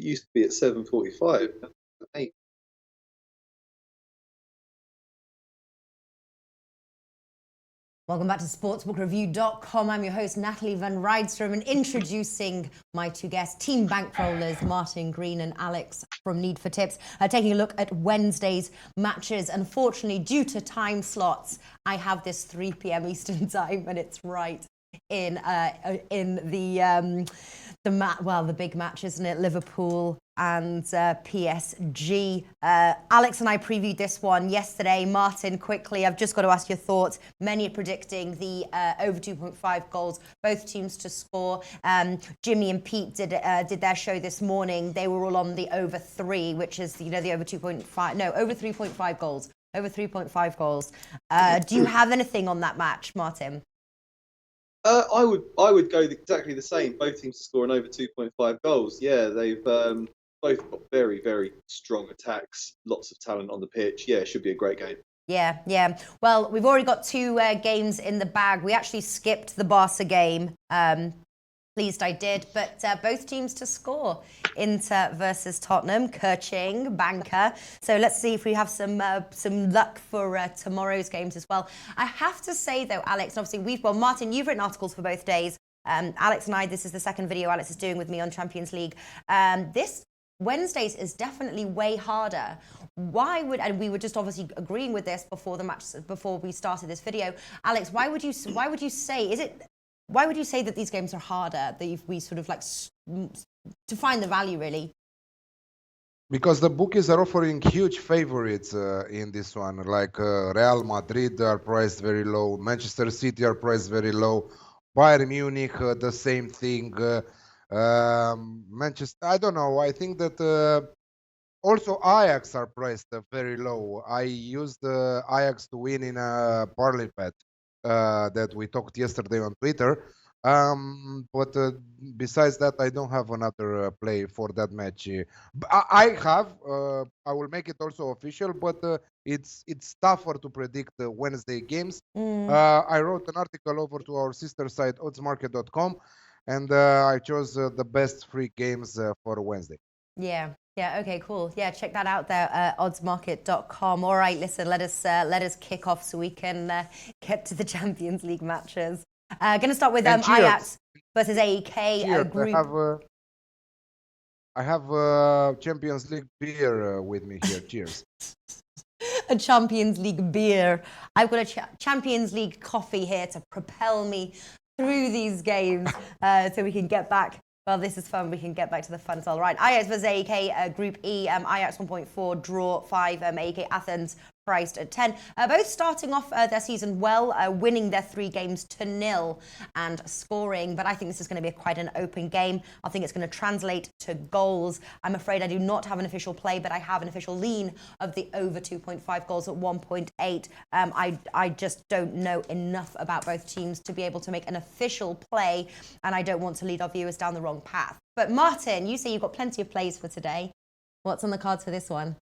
used to be at 7.45. Hey. Welcome back to sportsbookreview.com. I'm your host, Natalie van Rijdstrom, and introducing my two guests, team bankrollers, Martin Green and Alex from Need for Tips, taking a look at Wednesday's matches. Unfortunately, due to time slots, I have this 3 p.m. Eastern time, and it's right in the big match, isn't it? Liverpool and PSG. Alex and I previewed this one yesterday. Martin, quickly, I've just got to ask your thoughts. Many are predicting the over 2.5 goals, both teams to score. Jimmy and Pete did their show this morning. They were all on the over 3, which is, the over 2.5, no, over 3.5 goals. Over 3.5 goals. Do you have anything on that match, Martin? I would go exactly the same. Both teams to score an over 2.5 goals. Yeah, they've both got very, very strong attacks. Lots of talent on the pitch. Yeah, it should be a great game. Yeah. Well, we've already got 2 games in the bag. We actually skipped the Barca game. Pleased I did, but both teams to score. Inter versus Tottenham, Kerching, banker. So let's see if we have some luck for tomorrow's games as well. I have to say though, Alex, obviously Martin, you've written articles for both days. Alex and I, this is the second video Alex is doing with me on Champions League. This Wednesdays is definitely way harder. And we were just obviously agreeing with this before the match, before we started this video. Alex, why would you say that these games are harder? That we sort of like to find the value, really? Because the bookies are offering huge favorites in this one. Like Real Madrid are priced very low. Manchester City are priced very low. Bayern Munich, the same thing. Manchester, I don't know. I think that also Ajax are priced very low. I used Ajax to win in a parlay bet that we talked yesterday on Twitter. But besides that, I don't have another play for that match. I will make it also official, but it's tougher to predict the Wednesday games. I wrote an article over to our sister site, oddsmarket.com, and I chose the best 3 games for Wednesday. Yeah. Okay, cool. Yeah, check that out there, oddsmarket.com. All right, listen, let us kick off so we can get to the Champions League matches. Going to start with Ajax versus AEK group. I have Champions League beer with me here. Cheers. A Champions League beer. I've got a Champions League coffee here to propel me through these games so we can get back. Well, this is fun. We can get back to the fun as well. Right, Ajax versus AEK, Group E. Ajax 1.4, draw 5. AEK Athens priced at 10. Both starting off their season well, winning their 3 games to 0 and scoring. But I think this is going to be quite an open game. I think it's going to translate to goals. I'm afraid I do not have an official play, but I have an official lean of the over 2.5 goals at 1.8. I just don't know enough about both teams to be able to make an official play, and I don't want to lead our viewers down the wrong path. But Martin, you say you've got plenty of plays for today. What's on the cards for this one?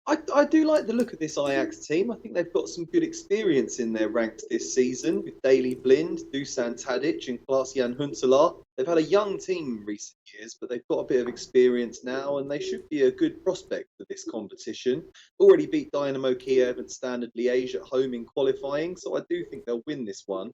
I do like the look of this Ajax team. I think they've got some good experience in their ranks this season with Daley Blind, Dusan Tadic and Klaas-Jan Huntelaar. They've had a young team in recent years, but they've got a bit of experience now, and they should be a good prospect for this competition. Already beat Dynamo Kiev and Standard Liège at home in qualifying, so I do think they'll win this one.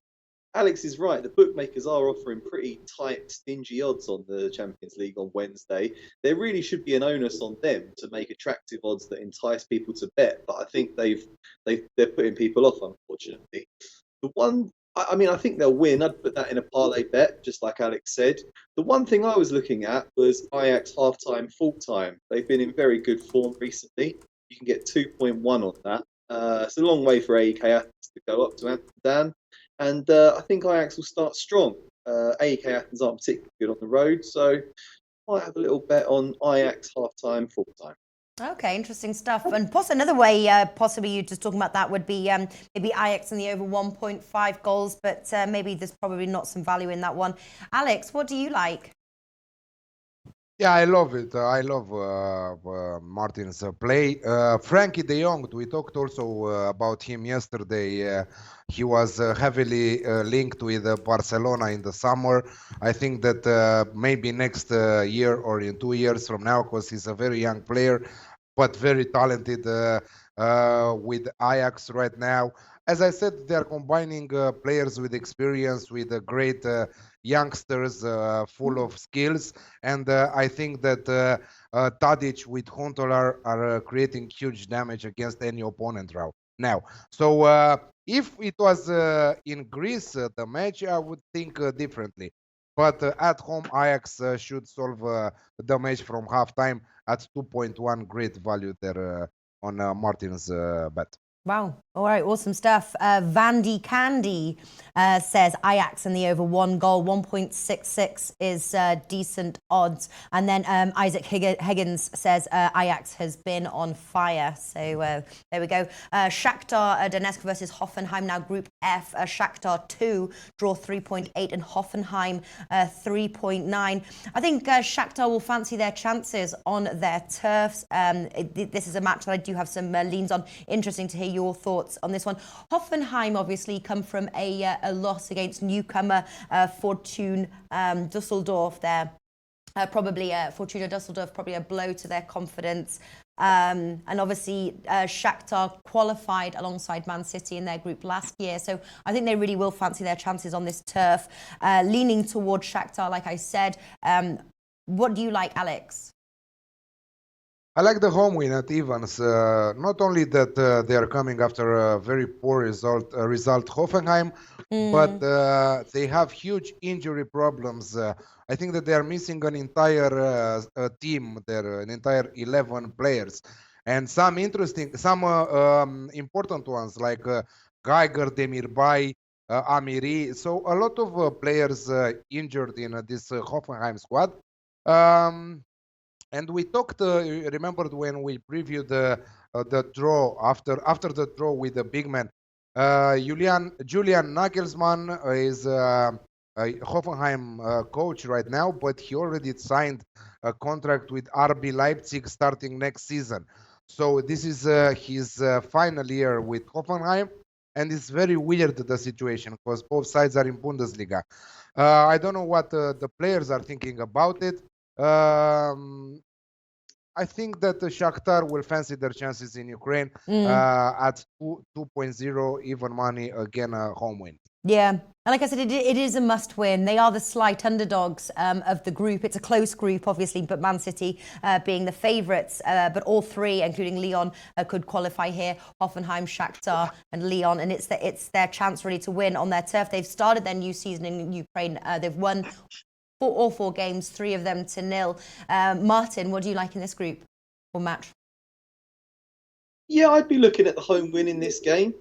Alex is right. The bookmakers are offering pretty tight, stingy odds on the Champions League on Wednesday. There really should be an onus on them to make attractive odds that entice people to bet. But I think they're putting people off, unfortunately. I think they'll win. I'd put that in a parlay bet, just like Alex said. The one thing I was looking at was Ajax half-time, full-time. They've been in very good form recently. You can get 2.1 on that. It's a long way for AEK Athens to go up to Amsterdam. And I think Ajax will start strong. AEK Athens aren't particularly good on the road, so I might have a little bet on Ajax half-time, full-time. Okay, interesting stuff. And another way, possibly you just talking about that would be maybe Ajax in the over 1.5 goals, but maybe there's probably not some value in that one. Alex, what do you like? Yeah, I love it. I love Martin's play. Frankie de Jong, we talked also about him yesterday. He was heavily linked with Barcelona in the summer. I think that maybe next year or in 2 years from now, because he's a very young player, but very talented with Ajax right now. As I said, they are combining players with experience with great youngsters full of skills. And I think that Tadic with Huntelaar are creating huge damage against any opponent now. So if it was in Greece, the match, I would think differently. But at home, Ajax should solve the match from halftime at 2.1. Great value there on Martin's bet. Wow. All right. Awesome stuff. Vandy Candy says Ajax in the over 1 goal. 1.66 is decent odds. And then Isaac Higgins says Ajax has been on fire. So there we go. Shakhtar Donetsk versus Hoffenheim. Now Group F. Shakhtar 2, draw 3.8 and Hoffenheim 3.9. I think Shakhtar will fancy their chances on their turfs. This is a match that I do have some leans on. Interesting to hear your thoughts on this one. Hoffenheim obviously come from a loss against newcomer Fortuna Düsseldorf there. Probably Fortuna Düsseldorf, probably a blow to their confidence. And obviously Shakhtar qualified alongside Man City in their group last year. So I think they really will fancy their chances on this turf. Leaning towards Shakhtar, like I said. What do you like, Alex? I like the home win at Evans. Not only that they are coming after a very poor result Hoffenheim, but they have huge injury problems. I think that they are missing an entire team there, an entire 11 players, and some important ones like Geiger, Demirbay, Amiri. So a lot of players injured in this Hoffenheim squad. And we talked, remembered when we previewed the draw after the draw with the big man. Julian Nagelsmann is a Hoffenheim coach right now, but he already signed a contract with RB Leipzig starting next season. So this is his final year with Hoffenheim, and it's very weird, the situation, because both sides are in Bundesliga. I don't know what the players are thinking about it. I think that Shakhtar will fancy their chances in Ukraine at 2.0 even money, again a home win. Yeah, and like I said, it is a must win. They are the slight underdogs of the group. It's a close group, obviously, but Man City being the favourites. But all three, including Lyon, could qualify here. Hoffenheim, Shakhtar and Lyon. And it's their chance really to win on their turf. They've started their new season in Ukraine. They've won all four games, 3 of them to 0. Martin, what do you like in this group or match? Yeah, I'd be looking at the home win in this game.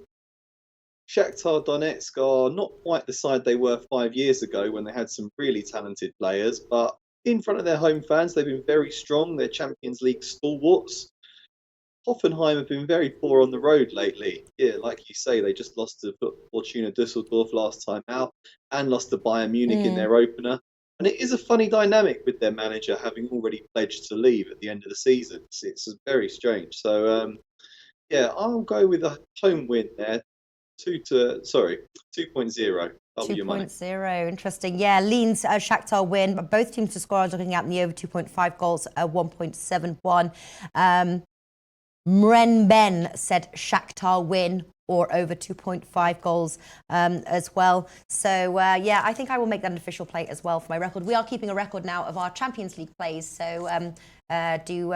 Shakhtar Donetsk are not quite the side they were 5 years ago when they had some really talented players, but in front of their home fans, they've been very strong. They're Champions League stalwarts. Hoffenheim have been very poor on the road lately. Yeah, like you say, they just lost to Fortuna Düsseldorf last time out and lost to Bayern Munich in their opener. And it is a funny dynamic with their manager having already pledged to leave at the end of the season. It's very strange. So, yeah, I'll go with a home win there. 2.0. Double your money. 2.0, interesting. Yeah, leans Shakhtar win. Both teams to score. I was looking at the over 2.5 goals, 1.71. Mren Ben said Shakhtar win or over 2.5 goals as well. So, yeah, I think I will make that an official play as well for my record. We are keeping a record now of our Champions League plays, so do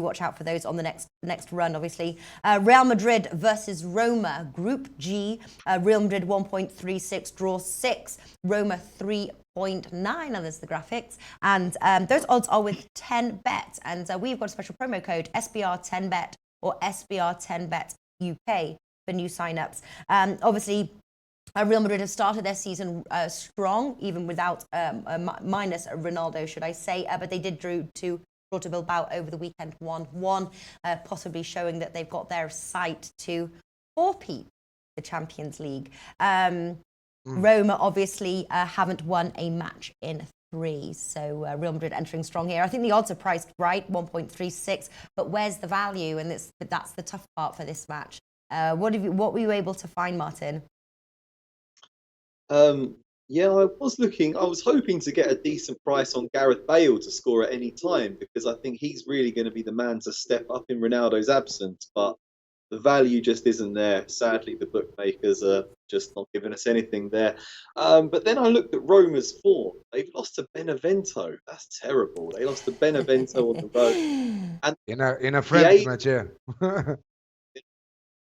watch out for those on the next run, obviously. Real Madrid versus Roma, Group G. Real Madrid 1.36, draw 6. Roma 3.9, and there's the graphics. And those odds are with 10bet. And we've got a special promo code, SBR10bet or SBR10bet UK for new signups. Obviously, Real Madrid have started their season strong, even without minus Ronaldo, should I say. But they did draw to Bilbao over the weekend, 1-1, possibly showing that they've got their sight to four-peat the Champions League. Roma obviously haven't won a match in 1.3. So Real Madrid entering strong here. I think the odds are priced right, 1.36. But where's the value? And that's the tough part for this match. What were you able to find, Martin? Yeah, I was hoping to get a decent price on Gareth Bale to score at any time because I think he's really going to be the man to step up in Ronaldo's absence. But the value just isn't there. Sadly, the bookmakers are just not giving us anything there. But then I looked at Roma's form. They've lost to Benevento. That's terrible. They lost to Benevento on the road. And in a friendly match, yeah.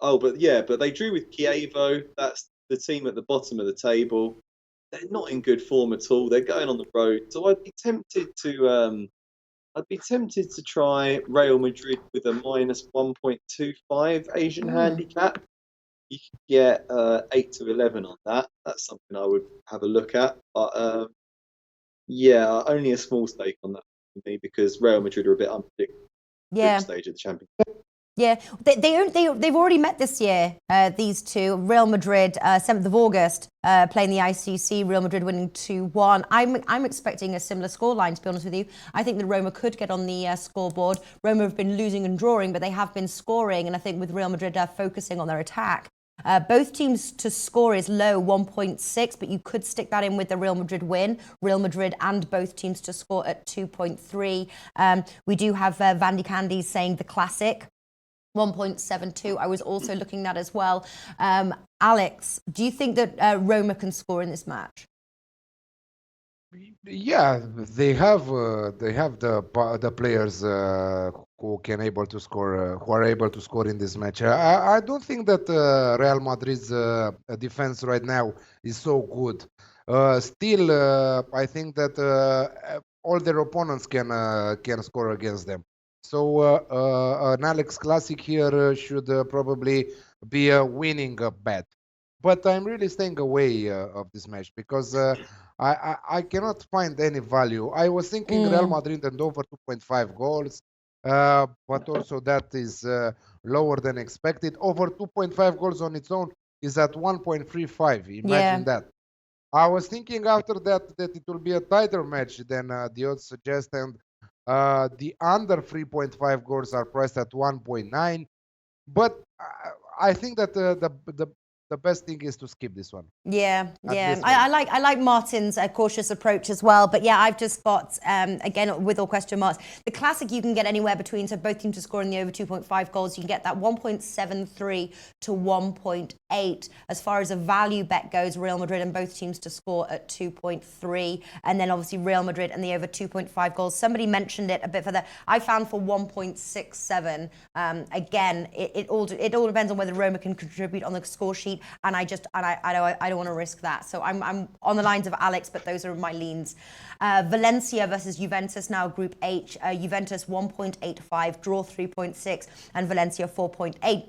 but they drew with Chievo. That's the team at the bottom of the table. They're not in good form at all. They're going on the road, so I'd be tempted to try Real Madrid with a -1.25 Asian handicap. You could get 8 to 11 on that. That's something I would have a look at. But yeah, only a small stake on that for me because Real Madrid are a bit unpredictable at the stage of the Championship. Yeah, they've already met this year, these two. Real Madrid, 7th of August, playing the ICC, Real Madrid winning 2-1. I'm expecting a similar scoreline, to be honest with you. I think that Roma could get on the scoreboard. Roma have been losing and drawing, but they have been scoring, and I think with Real Madrid focusing on their attack. Both teams to score is low, 1.6, but you could stick that in with the Real Madrid win. Real Madrid and both teams to score at 2.3. We do have Vandy Candy saying the classic. 1.72. I was also looking at as well. Alex, do you think that Roma can score in this match? Yeah, they have the players who can able to score, who are able to score in this match. I don't think that Real Madrid's defense right now is so good. Still, I think that all their opponents can score against them. So an Alex Classic here should probably be a winning bet. But I'm really staying away of this match because I cannot find any value. I was thinking Real Madrid and over 2.5 goals, but also that is lower than expected. Over 2.5 goals on its own is at 1.35. Imagine that. I was thinking after that it will be a tighter match than the odds suggest, and the under 3.5 goals are priced at 1.9. But I think that the best thing is to skip this one. Yeah. I like Martin's cautious approach as well. But yeah, I've just got, again, with all question marks, the classic you can get anywhere between, so both teams to score in the over 2.5 goals, you can get that 1.73 to 1.8. As far as a value bet goes, Real Madrid and both teams to score at 2.3. And then obviously Real Madrid and the over 2.5 goals. Somebody mentioned it a bit further. I found for 1.67. Again, it all depends on whether Roma can contribute on the score sheet. And I don't want to risk that. So I'm on the lines of Alex, but those are my leans. Valencia versus Juventus now, Group H. Juventus 1.85, draw 3.6, and Valencia 4.8.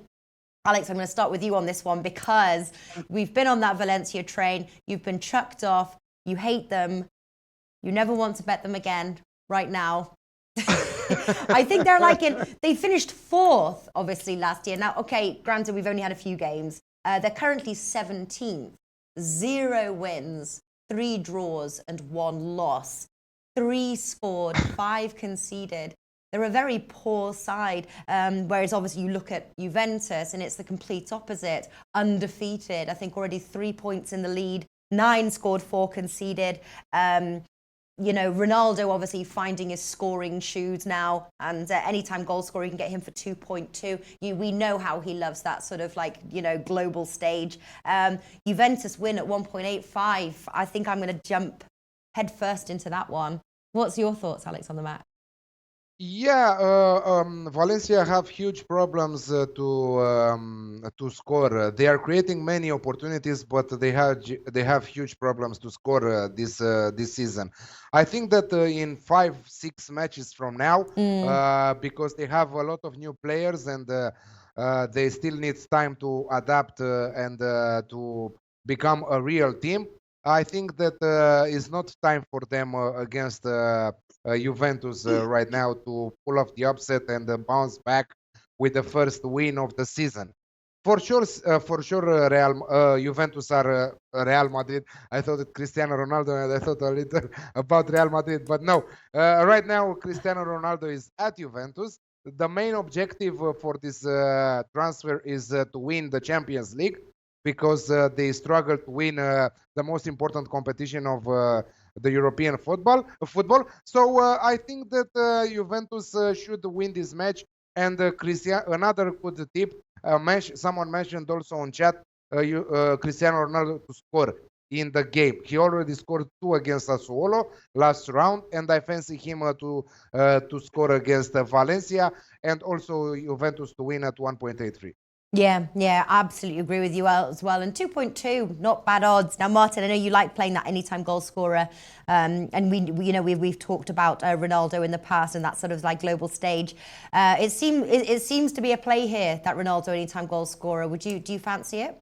Alex, I'm going to start with you on this one because we've been on that Valencia train. You've been chucked off. You hate them. You never want to bet them again right now. I think they finished 4th, obviously, last year. Now, okay, granted, we've only had a few games. They're currently 17th, 0 wins, 3 draws and 1 loss, 3 scored, 5 conceded. They're a very poor side, whereas obviously you look at Juventus and it's the complete opposite, undefeated. I think already 3 points in the lead, 9 scored, 4 conceded. You know, Ronaldo obviously finding his scoring shoes now, and anytime goal scorer, you can get him for 2.2. We know how he loves that sort of global stage. Juventus win at 1.85. I think I'm going to jump head first into that one. What's your thoughts, Alex, on the match? Yeah, Valencia have huge problems to score. They are creating many opportunities, but they have huge problems to score this season. I think that in 5-6 matches from now, because they have a lot of new players and they still need time to adapt and to become a real team. I think that it's not time for them against Juventus right now to pull off the upset and bounce back with the first win of the season. For sure, Juventus are Real Madrid. I thought it Cristiano Ronaldo, and I thought a little about Real Madrid, but no. Right now, Cristiano Ronaldo is at Juventus. The main objective for this transfer is to win the Champions League, because they struggle to win the most important competition of the European football. So I think that Juventus should win this match. And another good tip, someone mentioned also on chat, Cristiano Ronaldo to score in the game. He already scored 2 against Sassuolo last round, and I fancy him to score against Valencia, and also Juventus to win at 1.83. Yeah, absolutely agree with you as well. And 2.2, not bad odds. Now, Martin, I know you like playing that anytime goal scorer, and we've talked about Ronaldo in the past and that sort of like global stage. It seems to be a play here, that Ronaldo anytime goal scorer. Do you fancy it?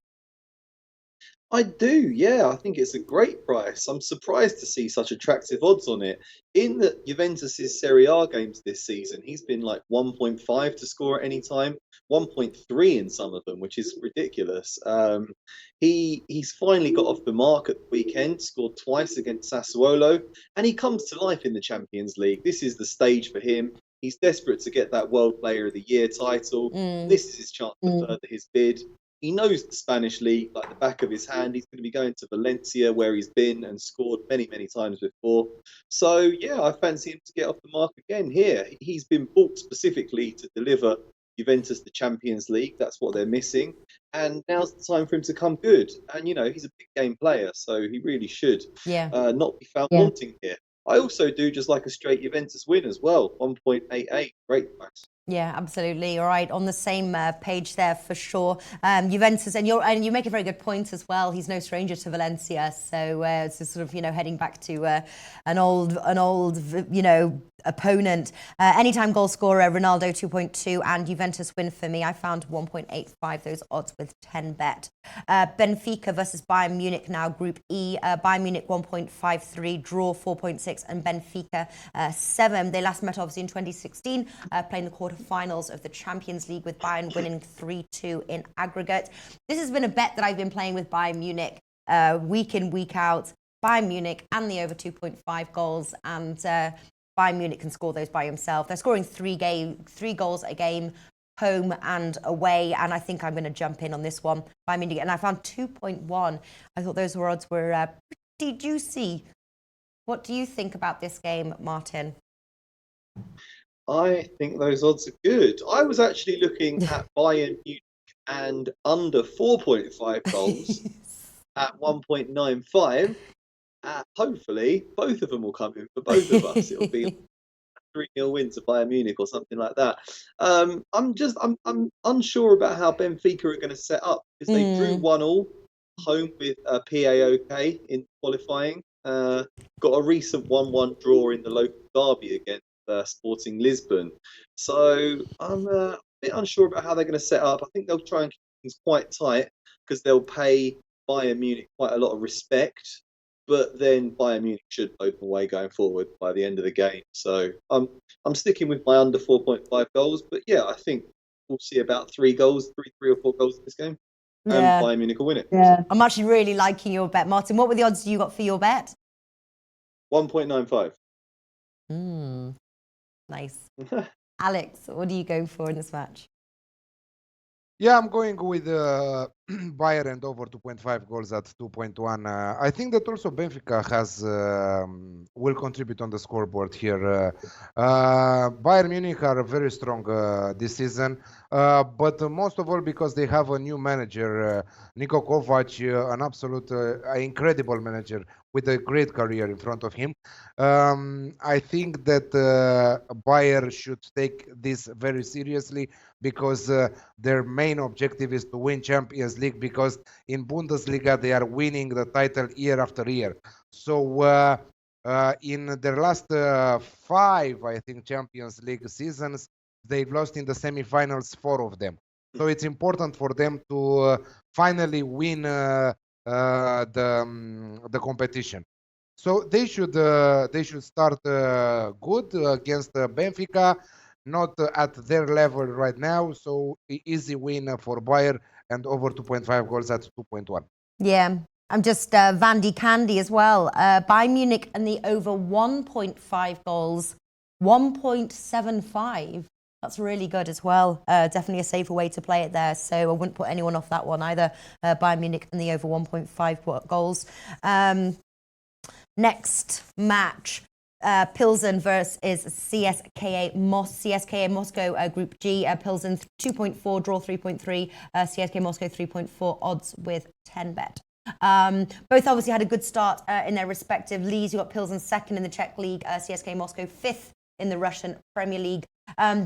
I do, yeah. I think it's a great price. I'm surprised to see such attractive odds on it. In the Juventus's Serie A games this season, he's been like 1.5 to score at any time, 1.3 in some of them, which is ridiculous. He's finally got off the mark at the weekend, scored twice against Sassuolo, and he comes to life in the Champions League. This is the stage for him. He's desperate to get that World Player of the Year title. This is his chance to further his bid. He knows the Spanish league like the back of his hand. He's going to be going to Valencia, where he's been and scored many, many times before. So, yeah, I fancy him to get off the mark again here. He's been bought specifically to deliver Juventus the Champions League. That's what they're missing. And now's the time for him to come good. And, he's a big game player, so he really should not be found wanting here. I also do just like a straight Juventus win as well, 1.88. Great price. Yeah, absolutely. All right, on the same page there for sure. Juventus, and you make a very good point as well. He's no stranger to Valencia, so it's just sort of heading back to an old opponent. Anytime goal scorer, Ronaldo 2.2, and Juventus win for me. I found 1.85 those odds with 10bet. Benfica versus Bayern Munich now, Group E. Bayern Munich 1.53, draw 4.6, and Benfica 7. They last met obviously in 2016, playing the quarterfinals of the Champions League, with Bayern winning 3-2 in aggregate. This has been a bet that I've been playing with Bayern Munich week in, week out. Bayern Munich and the over 2.5 goals, and Bayern Munich can score those by himself. They're scoring 3 goals a game, home and away, and I think I'm going to jump in on this one. Bayern Munich, and I found 2.1. I thought those odds were pretty juicy. What do you think about this game, Martin? I think those odds are good. I was actually looking at Bayern Munich and under 4.5 goals at 1.95. Hopefully, both of them will come in for both of us. It'll be 3-0 win to Bayern Munich or something like that. I'm unsure about how Benfica are going to set up, because they drew 1-1 home with PAOK in qualifying. Got a recent 1-1 draw in the local derby against Sporting Lisbon. So I'm a bit unsure about how they're going to set up. I think they'll try and keep things quite tight, because they'll pay Bayern Munich quite a lot of respect. But then Bayern Munich should open away going forward by the end of the game. So I'm sticking with my under 4.5 goals. But yeah, I think we'll see about 3 goals, 3 or 4 goals in this game. And Bayern Munich will win it. Yeah, I'm actually really liking your bet, Martin. What were the odds you got for your bet? 1.95. Nice. Alex, what are you going for in this match? Yeah, I'm going with Bayern and over 2.5 goals at 2.1. I think that also Benfica will contribute on the scoreboard here. Bayern Munich are very strong this season, but most of all because they have a new manager, Niko Kovac, an absolute incredible manager with a great career in front of him. I think that Bayern should take this very seriously, because their main objective is to win Champions League, because in Bundesliga they are winning the title year after year. So in their last 5, I think, Champions League seasons, they've lost in the semifinals 4 of them. So it's important for them to finally win the competition. So they should start good against Benfica. not at their level right now. So easy win for Bayern and over 2.5 goals at 2.1. Yeah, I'm just Vandy Candy as well. Bayern Munich and the over 1.5 goals, 1.75. That's really good as well. Definitely a safer way to play it there. So I wouldn't put anyone off that one either. Bayern Munich and the over 1.5 goals. Next match. Pilsen versus CSKA Moscow, Group G. Pilsen 2.4, draw 3.3. CSKA Moscow 3.4, odds with 10bet. Both obviously had a good start in their respective leagues. You got Pilsen second in the Czech League, CSKA Moscow fifth in the Russian Premier League.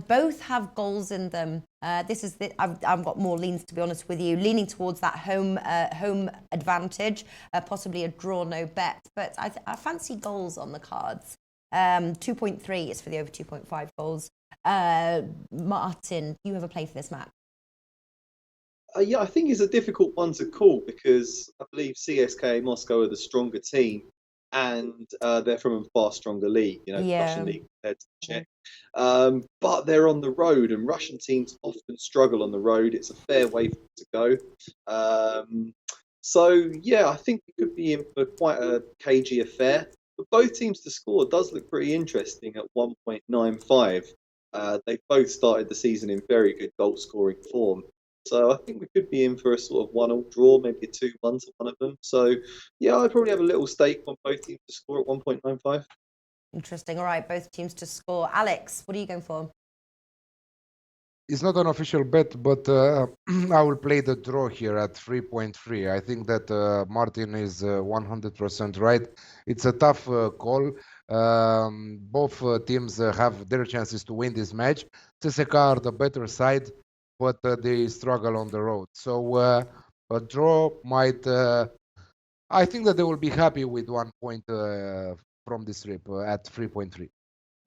Both have goals in them. I've got more leans, to be honest with you, leaning towards that home advantage, possibly a draw, no bet. But I fancy goals on the cards. 2.3 is for the over 2.5 goals. Martin, you have a play for this match? Yeah, I think it's a difficult one to call because I believe CSKA Moscow are the stronger team, and they're from a far stronger league, Russian league compared to the Czech. But they're on the road, and Russian teams often struggle on the road. It's a fair way for them to go. So yeah, I think it could be in for quite a cagey affair. But both teams to score does look pretty interesting at 1.95. They've both started the season in very good goal scoring form. So I think we could be in for a sort of 1-1 draw, maybe a 2-1 to one of them. So yeah, I'd probably have a little stake on both teams to score at 1.95. Interesting. All right, both teams to score. Alex, what are you going for? It's not an official bet, but I will play the draw here at 3.3. I think that Martin is 100% right. It's a tough call. Both teams have their chances to win this match. CSKA are the better side, but they struggle on the road. So a draw might... I think that they will be happy with 1 point from this trip at 3.3.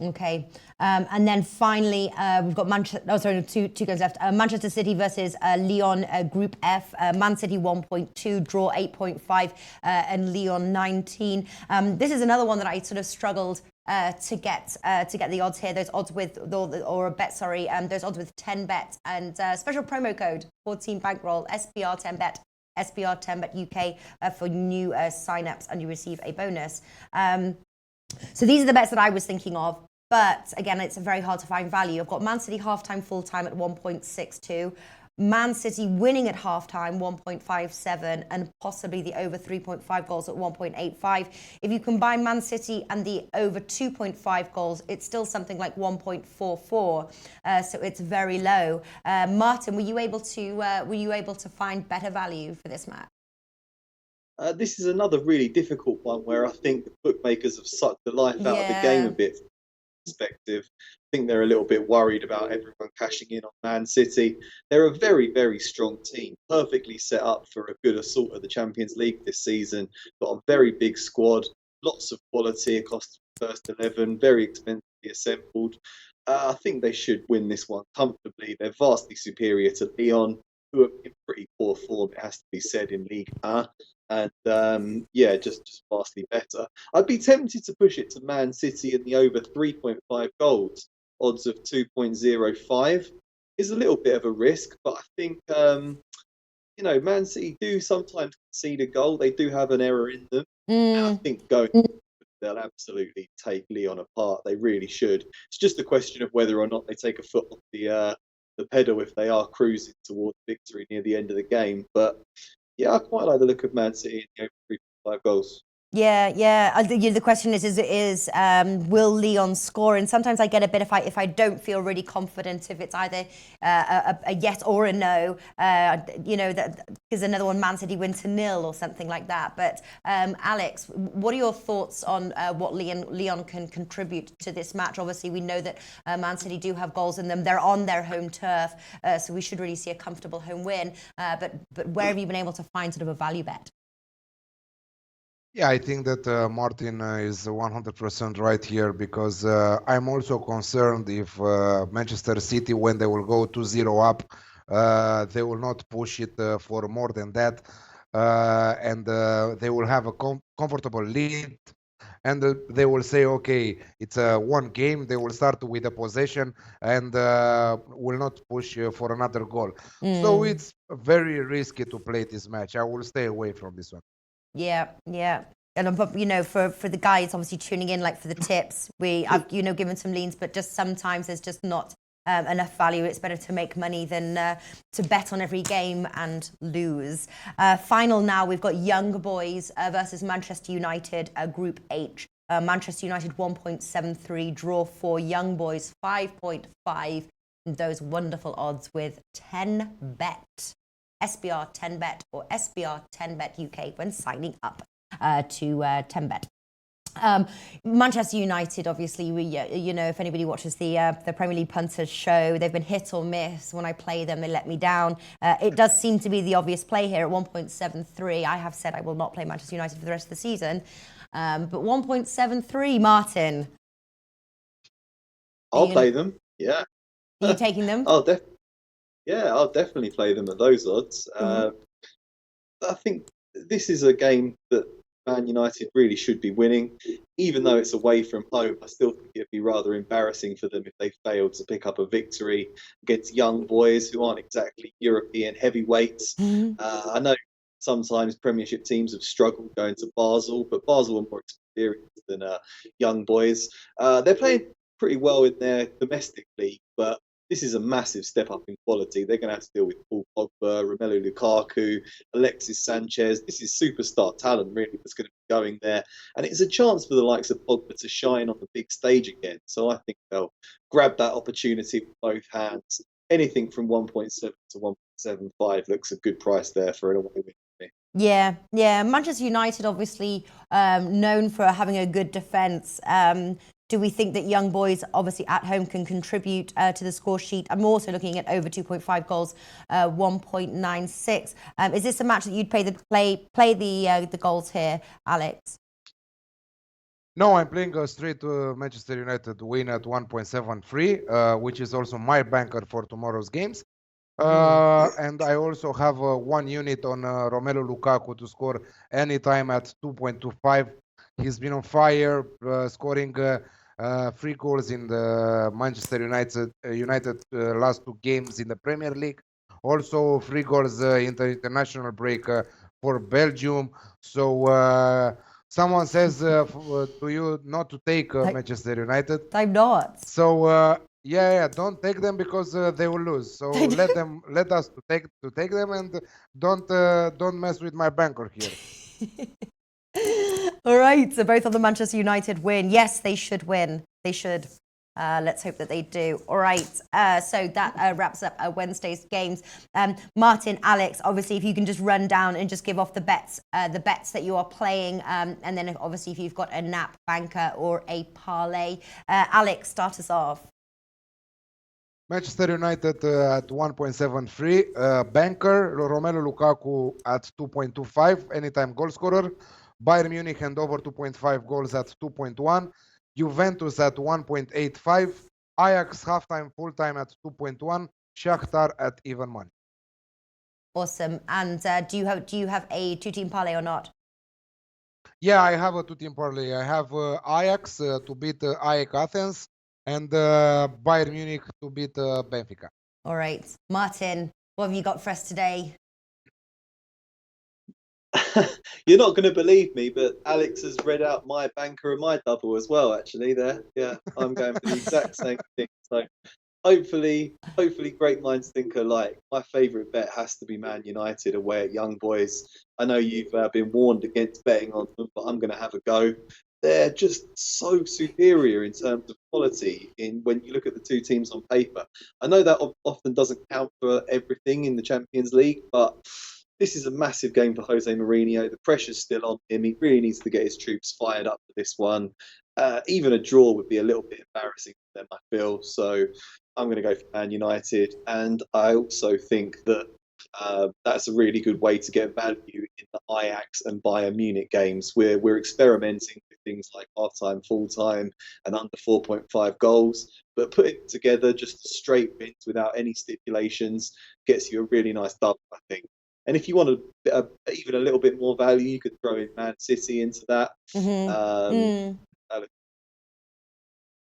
Okay, and then finally we've got two games left. Manchester City versus Lyon, Group F. Man City 1.2, draw 8.5, and Lyon 19. This is another one that I sort of struggled to get the odds here. Those odds with or a bet, sorry. Those odds with 10bet and special promo code 14 Bankroll SPR 10bet. SPR 10bet UK for new sign-ups, and you receive a bonus. So these are the bets that I was thinking of, but again, it's very hard to find value. I've got Man City half-time, full-time at 1.62, Man City winning at half-time 1.57, and possibly the over 3.5 goals at 1.85. If you combine Man City and the over 2.5 goals, it's still something like 1.44. So it's very low. Martin, were you able to find better value for this match? This is another really difficult one where I think the bookmakers have sucked the life out of the game a bit from perspective. I think they're a little bit worried about everyone cashing in on Man City. They're a very, very strong team, perfectly set up for a good assault at the Champions League this season. Got a very big squad, lots of quality across the first 11, very expensively assembled. I think they should win this one comfortably. They're vastly superior to Lyon, who are in pretty poor form, it has to be said, in Ligue 1. And yeah, just vastly better. I'd be tempted to push it to Man City and the over 3.5 goals. Odds of 2.05 is a little bit of a risk, but I think Man City do sometimes concede a goal. They do have an error in them. And I think they'll absolutely take Lyon apart. They really should. It's just a question of whether or not they take a foot off the pedal if they are cruising towards victory near the end of the game. But yeah, I quite like the look of Man City in the over 3.5 goals. Yeah. The question is will Lyon score? And sometimes I get a bit if I don't feel really confident, if it's either a yes or a no. That is another one, Man City win to 0 or something like that. But Alex, what are your thoughts on what Lyon can contribute to this match? Obviously, we know that Man City do have goals in them. They're on their home turf, so we should really see a comfortable home win. But where have you been able to find sort of a value bet? Yeah, I think that Martin is 100% right here, because I'm also concerned if Manchester City, when they will go 2-0 up, they will not push it for more than that, and they will have a comfortable lead. and they will say, okay, it's a one game. They will start with a possession and will not push for another goal. So it's very risky to play this match. I will stay away from this one. Yeah, yeah. And for the guys obviously tuning in, like for the tips, I've given some leans, but just sometimes there's just not enough value. It's better to make money than to bet on every game and lose. Final now, we've got Young Boys versus Manchester United, Group H. Manchester United 1.73, draw for Young Boys 5.5. Those wonderful odds with 10bet. SBR 10bet or SBR 10bet UK when signing up to 10bet. Manchester United, obviously, if anybody watches the Premier League Punters show, they've been hit or miss. When I play them, they let me down. It does seem to be the obvious play here at 1.73. I have said I will not play Manchester United for the rest of the season, but 1.73, Martin. I'll play them. Yeah. Are you taking them? I'll definitely play them at those odds. I think this is a game that Man United really should be winning. Even though it's away from home, I still think it'd be rather embarrassing for them if they failed to pick up a victory against Young Boys, who aren't exactly European heavyweights. I know sometimes Premiership teams have struggled going to Basel, but Basel are more experienced than Young Boys. They're playing pretty well in their domestic league, but this is a massive step up in quality. They're going to have to deal with Paul Pogba, Romelu Lukaku, Alexis Sanchez. This is superstar talent, really, that's going to be going there. And it's a chance for the likes of Pogba to shine on the big stage again. So I think they'll grab that opportunity with both hands. Anything from 1.7 to 1.75 looks a good price there for an away win. Yeah. Manchester United, obviously known for having a good defence. Do we think that Young Boys, obviously at home, can contribute to the score sheet? I'm also looking at over 2.5 goals, 1.96. Is this a match that you'd play the goals here, Alex? No, I'm playing a straight Manchester United win at 1.73, which is also my banker for tomorrow's games. And I also have one unit on Romelu Lukaku to score anytime at 2.25. He's been on fire, scoring 3 goals in the Manchester United last 2 games in the Premier League. Also 3 goals in the international break for Belgium. So someone says to you not to take Manchester United. I'm not. So yeah, don't take them because they will lose. So let us take them, and don't mess with my banker here. All right, so both of the Manchester United win. Yes, they should win. They should. Let's hope that they do. All right, so that wraps up Wednesday's games. Martin, Alex, obviously, if you can just run down and just give off the bets that you are playing, and then obviously if you've got a nap, banker, or a parlay. Alex, start us off. Manchester United at 1.73, banker Romelu Lukaku at 2.25, anytime goal scorer. Bayern Munich and over 2.5 goals at 2.1. Juventus at 1.85. Ajax halftime, full time at 2.1. Shakhtar at even money. Awesome. And do you have a 2-team parlay or not? Yeah, I have a 2-team parlay. I have Ajax to beat AEK Athens and Bayern Munich to beat Benfica. All right. Martin, what have you got for us today? You're not going to believe me, but Alex has read out my banker and my double as well, actually, there. Yeah, I'm going for the exact same thing. So hopefully great minds think alike. My favourite bet has to be Man United away at Young Boys. I know you've been warned against betting on them, but I'm going to have a go. They're just so superior in terms of quality when you look at the two teams on paper. I know that often doesn't count for everything in the Champions League, but this is a massive game for Jose Mourinho. The pressure's still on him. He really needs to get his troops fired up for this one. Even a draw would be a little bit embarrassing for them, I feel. So I'm going to go for Man United. And I also think that that's a really good way to get value in the Ajax and Bayern Munich games, where we're experimenting with things like half-time, full-time, and under 4.5 goals. But putting it together, just straight wins without any stipulations, gets you a really nice double, I think. And if you want even a little bit more value, you could throw in Man City into that.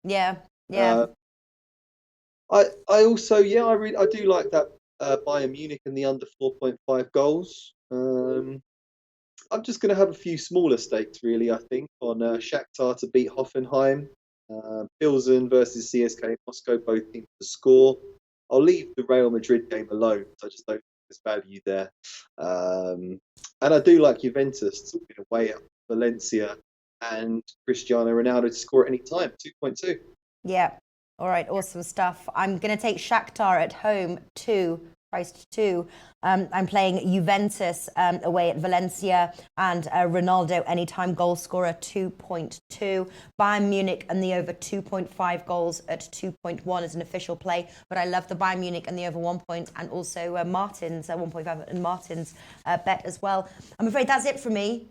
Yeah, yeah. Uh, I also, I do like that Bayern Munich and the under 4.5 goals. I'm just going to have a few smaller stakes, really. I think on Shakhtar to beat Hoffenheim, Pilsen versus CSKA Moscow, both teams to score. I'll leave the Real Madrid game alone. So I just don't think there's value there. And I do like Juventus to win away at Valencia and Cristiano Ronaldo to score at any time. 2.2. Yeah. All right. Awesome stuff. I'm going to take Shakhtar at home, 2, priced 2. I'm playing Juventus away at Valencia and Ronaldo anytime goal scorer, 2.2. Bayern Munich and the over 2.5 goals at 2.1 as an official play. But I love the Bayern Munich and the over 1 point, and also Martin's 1.5 and Martin's bet as well. I'm afraid that's it for me.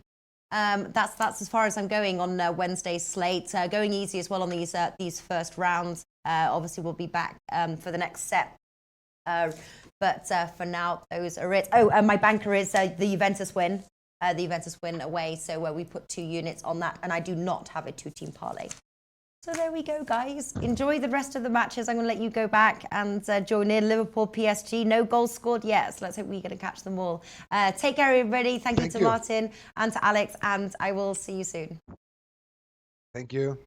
That's as far as I'm going on Wednesday's slate. Going easy as well on these first rounds. Obviously, we'll be back for the next set. But for now, those are it. Oh, my banker is the Juventus win. The Juventus win away. So we put 2 units on that, and I do not have a 2-team parlay. So there we go, guys. Enjoy the rest of the matches. I'm going to let you go back and join in. Liverpool, PSG, no goals scored yet. So let's hope we're going to catch them all. Take care, everybody. Thank you to Martin and to Alex, and I will see you soon. Thank you.